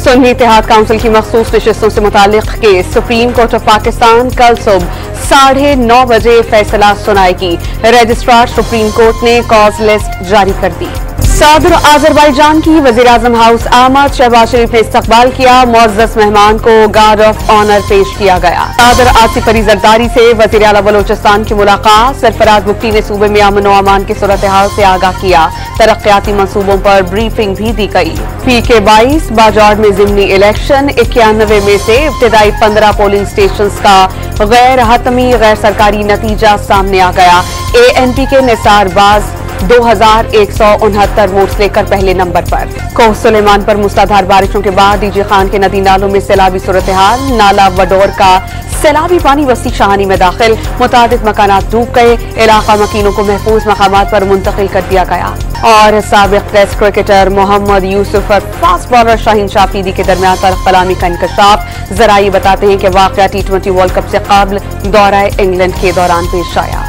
सुन्नी इत्तेहाद council की मखसूस नशिस्तों से मुतालिक case supreme court of Pakistan कल सुबह 9:30 बजे फैसला सुनाएगी। रजिस्ट्रार सुप्रीम कोर्ट ने कॉज लिस्ट जारी कर दी। सदर अजरबैजान की वजीर-आजम हाउस आमद शहबाज शरीफ ने इस्तकबाल किया। मुअज़्ज़ज़ मेहमान को गार्ड ऑफ ऑनर पेश किया गया। सदर आसिफ अली जरदारी से वज़ीर आला बलोचिस्तान की मुलाकात। सरफराज बुगटी ने सूबे में अमन व अमान की सूरत हाल से आगाह किया। तरक्याती मंसूबों पर ब्रीफिंग भी दी गई। PK 22 बाजार में जिमनी इलेक्शन 91 में से इब्तिदाई 15 पोलिंग स्टेशन का गैर हतमी गैर सरकारी नतीजा सामने आ गया। ANP के निसारबाज 2169 वोट्स लेकर पहले नंबर पर। कोह सुलेमान पर मूसलाधार बारिशों के बाद डीजे खान के नदी नालों में सैलाबी सूरत हाल। नाला वडोर का सैलाबी पानी वसी शाहानी में दाखिल। मुतादिद मकानात डूब गए। इलाका मकीनों को महफूज मकामात पर मुंतकिल कर दिया गया। और साबिक टेस्ट क्रिकेटर मोहम्मद यूसुफ और फास्ट बॉलर शाहीन शाह अफरीदी के दरमियान तर्क कलामी का इंकशाफ। जराये बताते हैं कि वाकया T20 वर्ल्ड कप से कबल दौरा इंग्लैंड के दौरान पेश आया।